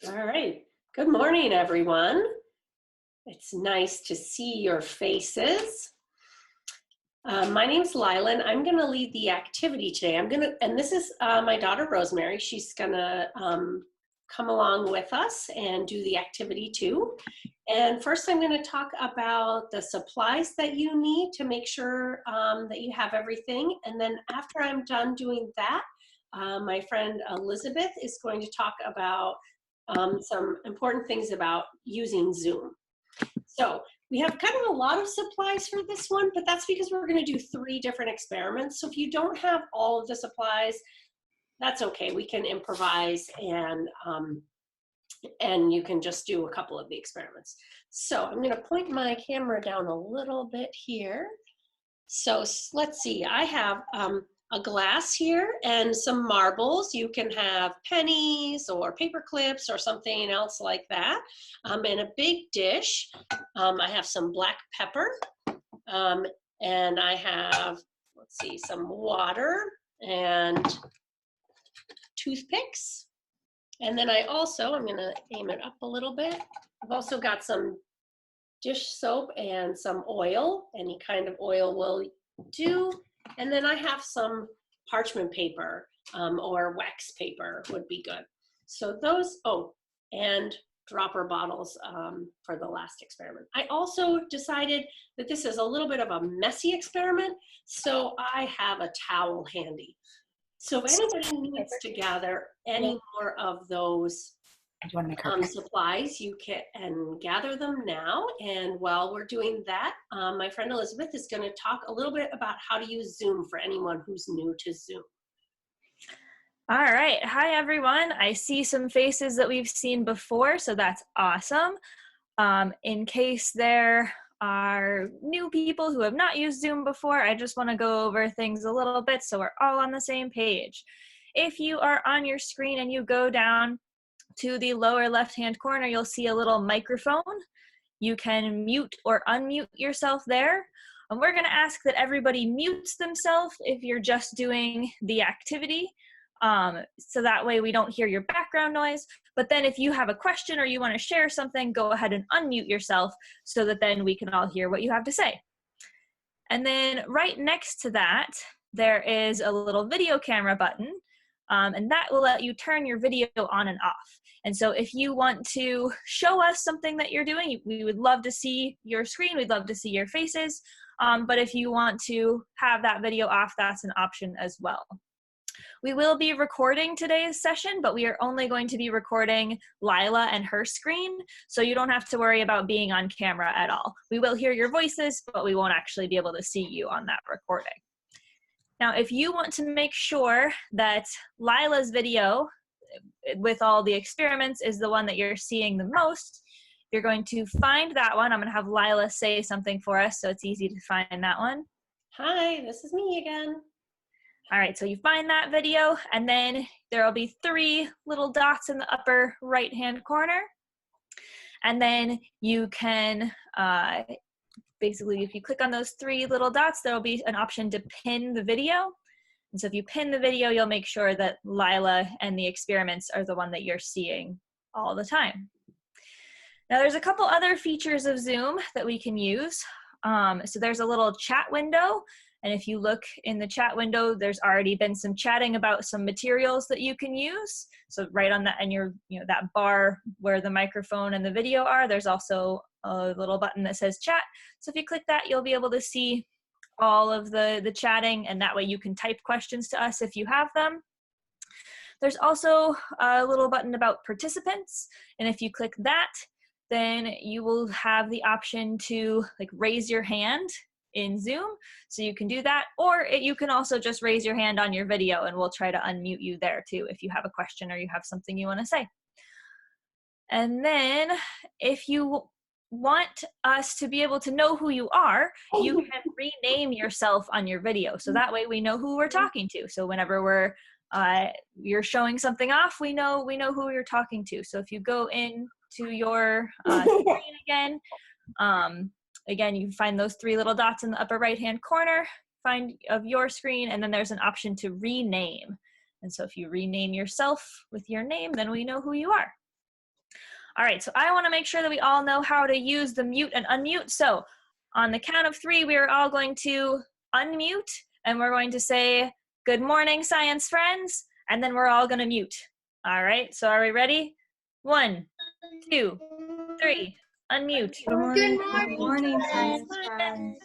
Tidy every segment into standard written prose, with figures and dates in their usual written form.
All right. Good morning, everyone. It's nice to see your faces. My name's Lila, and I'm going to lead the activity today. And this is my daughter Rosemary. She's going to come along with us and do the activity too. And first, I'm going to talk about the supplies that you need to make sure that you have everything. And then after I'm done doing that, my friend Elizabeth is going to talk about some important things about using Zoom. So we have kind of a lot of supplies for this one, but that's because we're going to do 3 different experiments. So if you don't have all of the supplies, that's okay. We can improvise and you can just do a couple of the experiments. So I'm going to point my camera down a little bit here. So let's see, I have a glass here and some marbles. You can have pennies or paper clips or something else like that. In a big dish, I have some black pepper and I have, let's see, some water and toothpicks. And then I'm gonna aim it up a little bit. I've also got some dish soap and some oil. Any kind of oil will do. And then I have some parchment paper or wax paper would be good. So those, and dropper bottles for the last experiment. I also decided that this is a little bit of a messy experiment, so I have a towel handy. So if anybody needs to gather any more of those supplies, you can gather them now. And while we're doing that, my friend Elizabeth is going to talk a little bit about how to use Zoom for anyone who's new to Zoom. All right. Hi, everyone. I see some faces that we've seen before, so that's awesome. In case there are new people who have not used Zoom before, I just want to go over things a little bit so we're all on the same page. If you are on your screen and you go down to the lower left-hand corner, you'll see a little microphone. You can mute or unmute yourself there. And we're going to ask that everybody mutes themselves if you're just doing the activity. So that way we don't hear your background noise. But then if you have a question or you want to share something, go ahead and unmute yourself so that then we can all hear what you have to say. And then right next to that, there is a little video camera button, and that will let you turn your video on and off. And so if you want to show us something that you're doing, we would love to see your screen, we'd love to see your faces. But if you want to have that video off, that's an option as well. We will be recording today's session, but we are only going to be recording Lila and her screen, so you don't have to worry about being on camera at all. We will hear your voices, but we won't actually be able to see you on that recording. Now, if you want to make sure that Lila's video with all the experiments is the one that you're seeing the most, you're going to find that one. I'm going to have Lila say something for us so it's easy to find that one. Hi, this is me again. All right, so you find that video, and then there will be 3 little dots in the upper right-hand corner. And then you can, basically, if you click on those 3 little dots, there will be an option to pin the video. And so if you pin the video, you'll make sure that Lila and the experiments are the one that you're seeing all the time. Now, there's a couple other features of Zoom that we can use. So there's a little chat window. And if you look in the chat window, there's already been some chatting about some materials that you can use. So right on that, and that bar where the microphone and the video are, there's also a little button that says chat. So if you click that, you'll be able to see all of the chatting, and that way you can type questions to us if you have them. There's also a little button about participants. And if you click that, then you will have the option to raise your hand in Zoom, so you can do that, or you can also just raise your hand on your video and we'll try to unmute you there too if you have a question or you have something you want to say. And then if you want us to be able to know who you are, you can rename yourself on your video, so that way we know who we're talking to. So whenever you're showing something off, we know who you're talking to. So if you go into your screen again, again, you find those 3 little dots in the upper right-hand corner of your screen, and then there's an option to rename. And so if you rename yourself with your name, then we know who you are. All right, so I want to make sure that we all know how to use the mute and unmute. So on the count of 3, we are all going to unmute, and we're going to say, good morning, science friends, and then we're all going to mute. All right, so are we ready? 1, 2, 3, unmute. Good morning, science friends.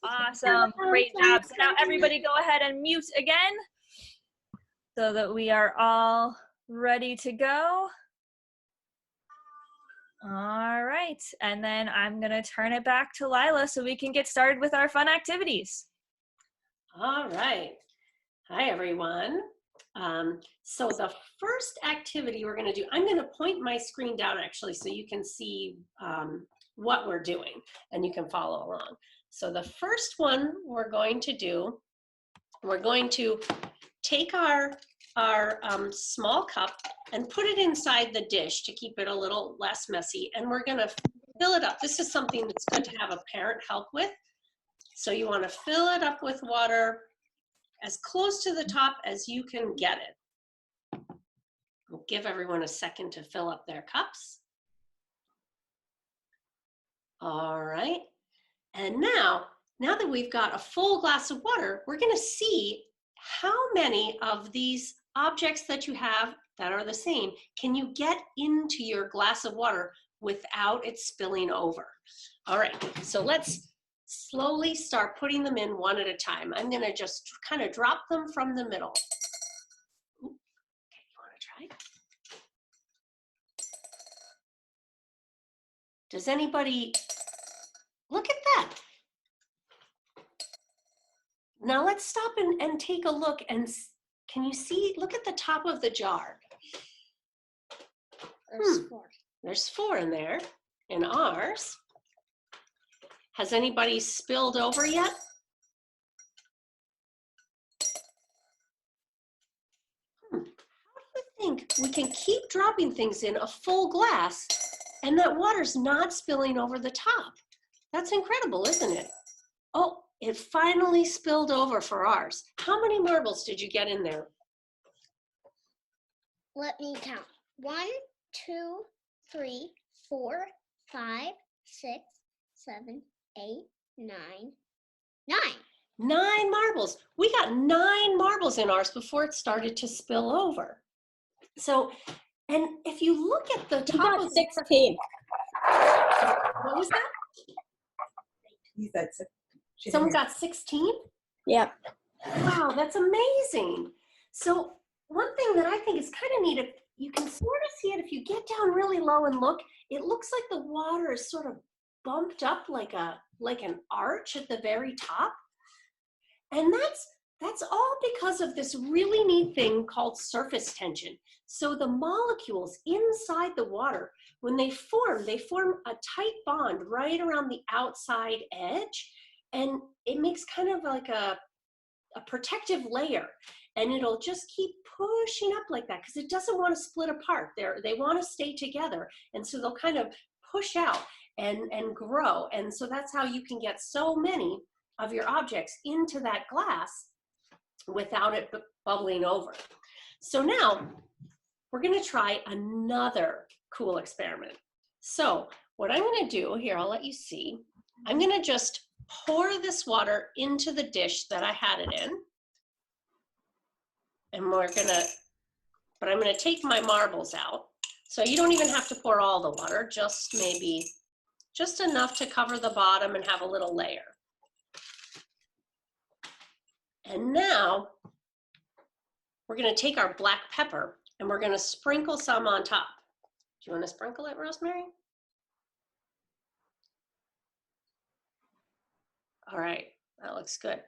Awesome, great job. So now everybody go ahead and mute again so that we are all ready to go. All right, and then I'm gonna turn it back to Lila so we can get started with our fun activities. All right. Hi, everyone. So the first activity we're going to do, I'm going to point my screen down actually so you can see what we're doing and you can follow along. So the first one we're going to do, we're going to take our small cup and put it inside the dish to keep it a little less messy, and we're going to fill it up. This is something that's good to have a parent help with. So you want to fill it up with water as close to the top as you can get it. We'll give everyone a second to fill up their cups. All right. And now that we've got a full glass of water, we're going to see how many of these objects that you have that are the same can you get into your glass of water without it spilling over. All right, so let's slowly start putting them in one at a time. I'm going to just kind of drop them from the middle. Okay, you want to try? Does anybody look at that? Now let's stop and take a look, and can you see, look at the top of the jar. There's 4. There's 4 in there, in ours. Has anybody spilled over yet? How do you think we can keep dropping things in a full glass and that water's not spilling over the top? That's incredible, isn't it? Oh, it finally spilled over for ours. How many marbles did you get in there? Let me count. 1, 2, 3, 4, 5, 6, 7, 8, 9. 9. 9 marbles. We got 9 marbles in ours before it started to spill over. So, and if you look at the top of 16. what was that? He said 16. Someone got 16? Yep. Wow, that's amazing. So one thing that I think is kind of neat, you can sort of see it if you get down really low and look, it looks like the water is sort of bumped up like an arch at the very top. And that's all because of this really neat thing called surface tension. So the molecules inside the water, when they form a tight bond right around the outside edge, and it makes kind of like a protective layer, and it'll just keep pushing up like that because it doesn't want to split apart. They want to stay together, and so they'll kind of push out and grow, and so that's how you can get so many of your objects into that glass without it bubbling over. So now we're going to try another cool experiment. So what I'm going to do here, I'll let you see. I'm going to just pour this water into the dish that I had it in. And I'm going to take my marbles out. So you don't even have to pour all the water, just enough to cover the bottom and have a little layer. And now we're going to take our black pepper and we're going to sprinkle some on top. Do you want to sprinkle it, Rosemary? All right, that looks good.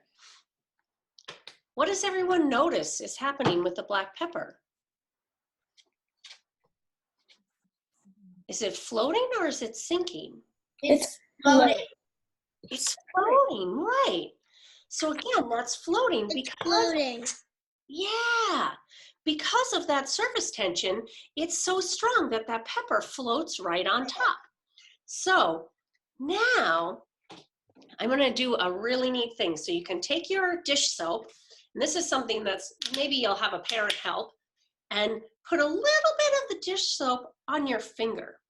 What does everyone notice is happening with the black pepper? Is it floating or is it sinking? It's floating. It's floating, right. So again, that's floating because of that surface tension, it's so strong that that pepper floats right on top. So now I'm going to do a really neat thing. So you can take your dish soap, and this is something that's maybe you'll have a parent help, and put a little bit of the dish soap on your finger.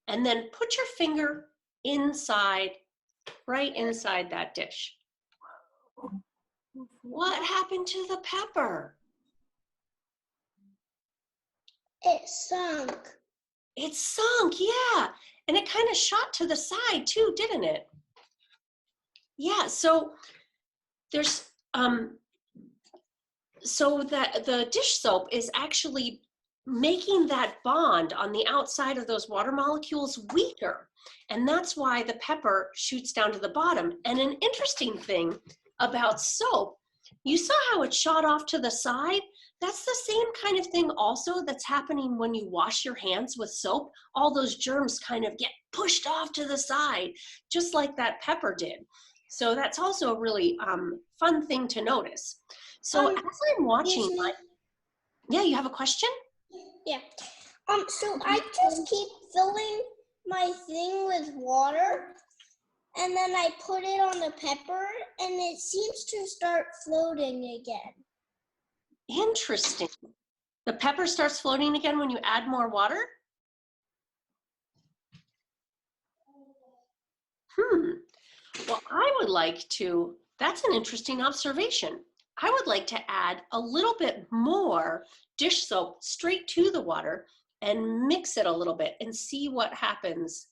and then put your finger inside, right inside that dish. What happened to the pepper? It sunk. It sunk, yeah. And it kind of shot to the side too, didn't it? Yeah, so there's, so that the dish soap is actually making that bond on the outside of those water molecules weaker. And that's why the pepper shoots down to the bottom. And an interesting thing about soap, you saw how it shot off to the side? That's the same kind of thing also that's happening when you wash your hands with soap. All those germs kind of get pushed off to the side, just like that pepper did. So that's also a really fun thing to notice. So as I'm watching, yeah, you have a question? Yeah. So I just keep filling my thing with water, and then I put it on the pepper, and it seems to start floating again. Interesting. The pepper starts floating again when you add more water? Well, I would like to, that's an interesting observation. I would like to add a little bit more dish soap straight to the water and mix it a little bit and see what happens.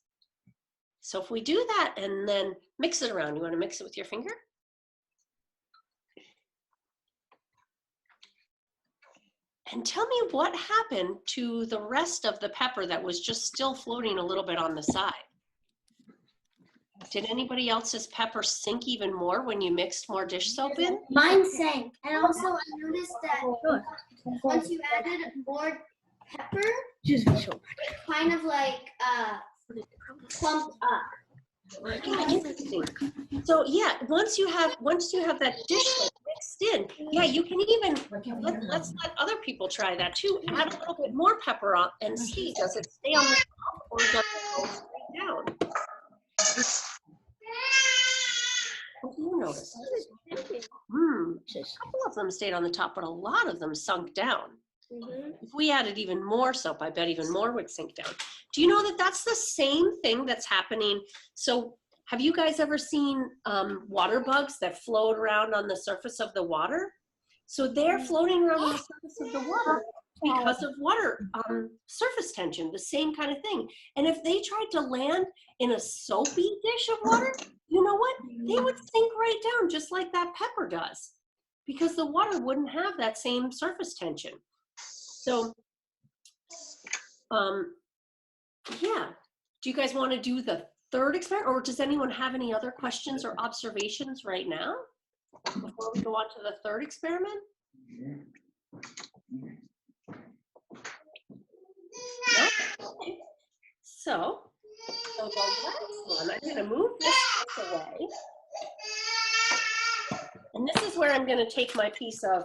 So if we do that and then mix it around, you want to mix it with your finger? And tell me what happened to the rest of the pepper that was just still floating a little bit on the side. Did anybody else's pepper sink even more when you mixed more dish soap in? Mine sank, and also I noticed that once you added more pepper, it kind of like clumped up. Interesting. So yeah, once you have that dish soap mixed in, yeah, you can even let's let other people try that too. Add a little bit more pepper on and see, does it stay on the top or does it go straight down? What do you notice? A couple of them stayed on the top, but a lot of them sunk down. If we added even more soap, I bet even more would sink down. Do you know that that's the same thing that's happening? So have you guys ever seen water bugs that float around on the surface of the water? So they're floating around on the surface of the water because of water surface tension, the same kind of thing. And if they tried to land in a soapy dish of water, you know what? They would sink right down just like that pepper does because the water wouldn't have that same surface tension. So, yeah. Do you guys want to do the third experiment, or does anyone have any other questions or observations right now before we go on to the third experiment? No? Okay. So the last one, I'm going to move this away. And this is where I'm going to take my piece of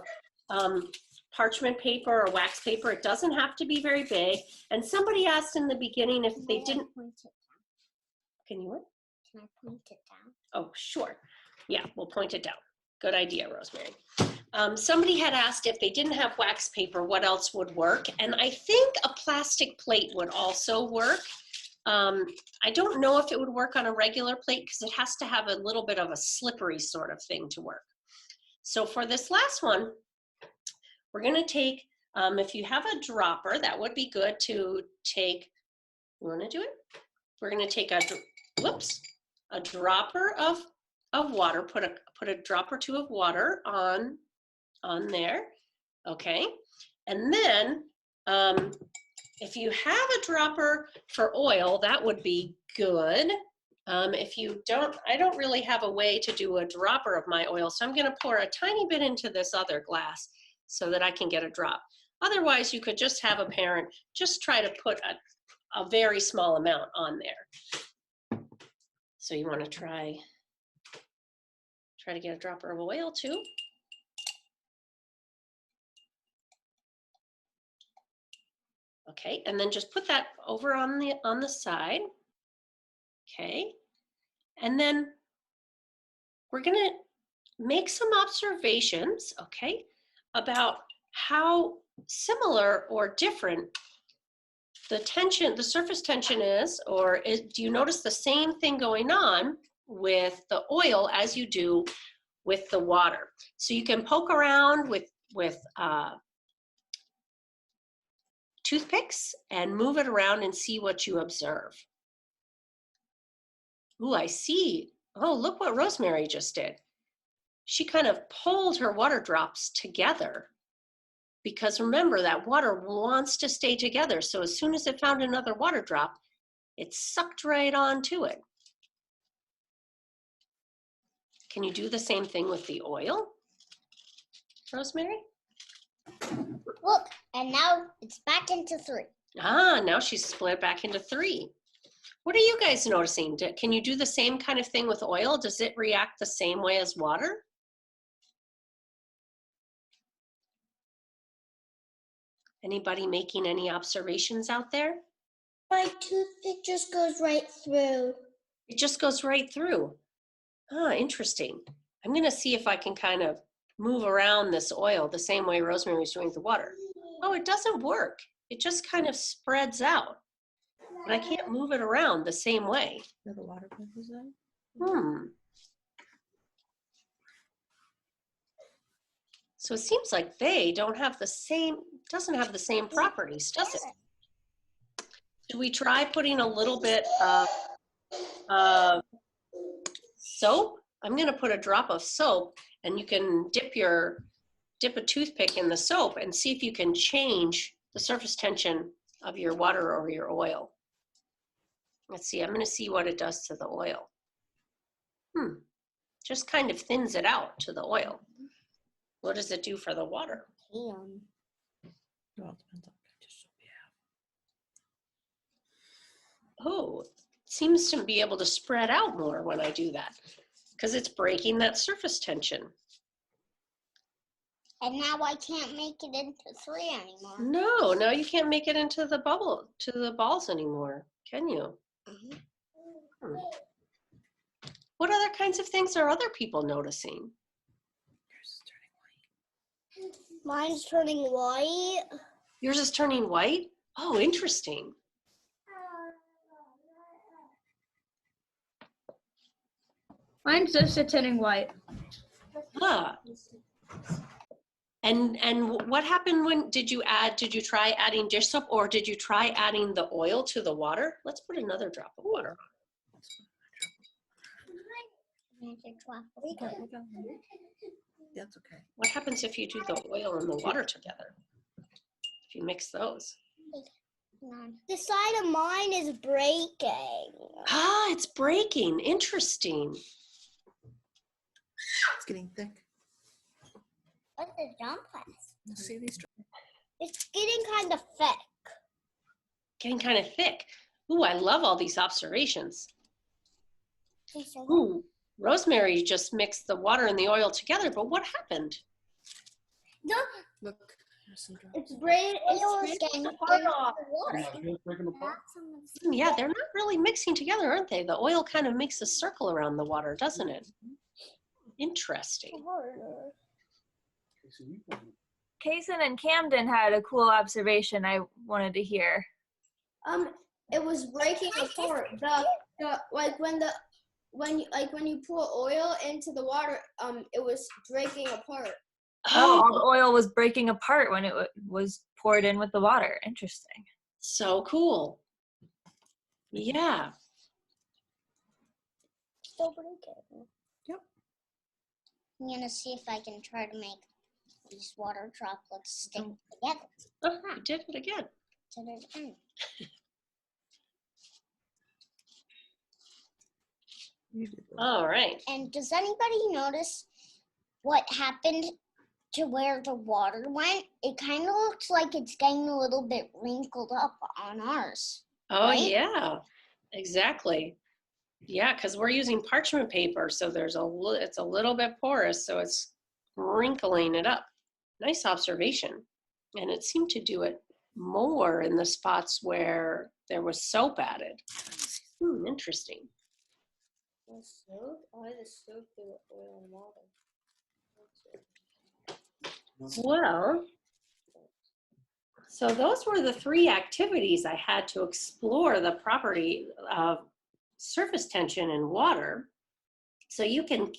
parchment paper or wax paper. It doesn't have to be very big. And somebody asked in the beginning if they didn't. Can you what? Can I point it down? Oh, sure. Yeah, we'll point it down. Good idea, Rosemary. Somebody had asked if they didn't have wax paper, what else would work? And I think a plastic plate would also work. I don't know if it would work on a regular plate because it has to have a little bit of a slippery sort of thing to work. So for this last one, we're going to take, if you have a dropper, that would be good to take. You want to do it? We're going to take a dropper of water, put a drop or two of water on there, okay? And then if you have a dropper for oil, that would be good. If you don't, I don't really have a way to do a dropper of my oil, so I'm gonna pour a tiny bit into this other glass so that I can get a drop. Otherwise, you could just have a parent just try to put a very small amount on there. So you wanna try to get a dropper of oil too. Okay, and then just put that over on the side. Okay, and then we're gonna make some observations, okay, about how similar or different tension, the surface tension is, do you notice the same thing going on with the oil as you do with the water? So you can poke around with toothpicks and move it around and see what you observe. Ooh, I see. Oh, look what Rosemary just did. She kind of pulled her water drops together, because remember that water wants to stay together. So as soon as it found another water drop, it sucked right onto it. Can you do the same thing with the oil, Rosemary? Look, and now it's back into 3. Ah, now she's split back into 3. What are you guys noticing? Can you do the same kind of thing with oil? Does it react the same way as water? Anybody making any observations out there? My toothpick just goes right through. It just goes right through. Ah, interesting. I'm going to see if I can kind of move around this oil the same way Rosemary was doing with the water. Oh, it doesn't work. It just kind of spreads out. But I can't move it around the same way. Where the water bubbles out? So it seems like they don't have the same, doesn't have the same properties, does it? Should we try putting a little bit of soap? I'm going to put a drop of soap, and you can dip a toothpick in the soap and see if you can change the surface tension of your water or your oil. Let's see, I'm going to see what it does to the oil. Just kind of thins it out to the oil. What does it do for the water? Well, it depends on what kind of soap you have. Oh, it seems to be able to spread out more when I do that, because it's breaking that surface tension. And now I can't make it into 3 anymore. No, now you can't make it into the balls anymore, can you? What other kinds of things are other people noticing? Mine's turning white. Yours is turning white? Oh, interesting. Mine's just turning white. Ah. And what happened when, did you try adding dish soap, or did you try adding the oil to the water? Let's put another drop of water on. That's okay. What happens if you do the oil and the water together? If you mix those? The side of mine is breaking. Ah, it's breaking. Interesting. It's getting thick. What's the jump class? See these? It's getting kind of thick. Getting kind of thick. Ooh, I love all these observations. Ooh, Rosemary just mixed the water and the oil together, but what happened? No, Look, there's some drops. it's getting apart off. Yeah, they're not really mixing together, aren't they? The oil kind of makes a circle around the water, doesn't it? Interesting. Kaysen and Camden had a cool observation I wanted to hear. It was breaking apart. When you pour oil into the water, it was breaking apart. Oh, all the oil was breaking apart when it was poured in with the water. Interesting. So cool. Yeah. Still breaking. Yep. I'm gonna see if I can try to make these water droplets stick together. Oh, you did it again. To the end. You did that. All right. And does anybody notice what happened to where the water went? It kind of looks like it's getting a little bit wrinkled up on ours. Oh, Right? yeah, exactly. Yeah, because we're using parchment paper, so it's a little bit porous, so it's wrinkling it up. Nice observation. And it seemed to do it more in the spots where there was soap added. Interesting. The soap? Why the soap do oil and water? Well, So those were the 3 activities I had to explore the property of surface tension in water. So you can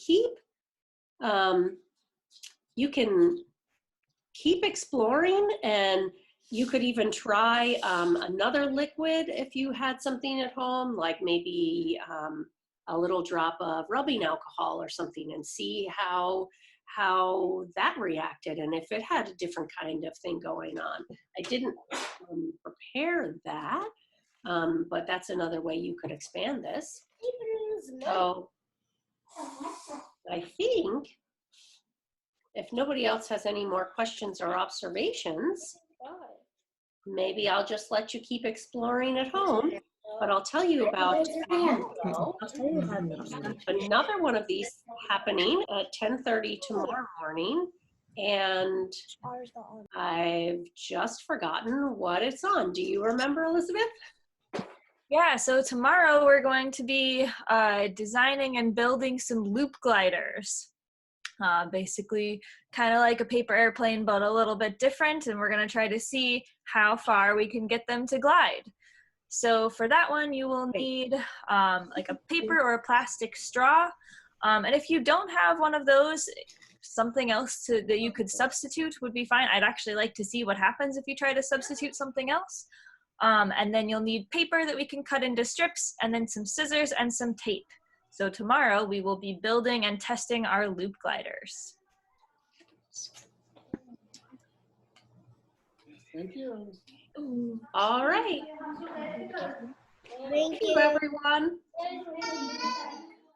keep exploring, and you could even try another liquid if you had something at home, like maybe a little drop of rubbing alcohol or something, and see how that reacted and if it had a different kind of thing going on. I didn't prepare that, but that's another way you could expand this. So I think if nobody else has any more questions or observations, maybe I'll just let you keep exploring at home. But I'll tell you about another one of these happening at 10:30 tomorrow morning. And I've just forgotten what it's on. Do you remember, Elizabeth? Yeah, so tomorrow we're going to be designing and building some loop gliders. Basically kind of like a paper airplane, but a little bit different. And we're going to try to see how far we can get them to glide. So for that one, you will need like a paper or a plastic straw. And if you don't have one of those, something else that you could substitute would be fine. I'd actually like to see what happens if you try to substitute something else. And then you'll need paper that we can cut into strips, and then some scissors and some tape. So tomorrow we will be building and testing our loop gliders. Thank you. All right. Thank Thank you, everyone.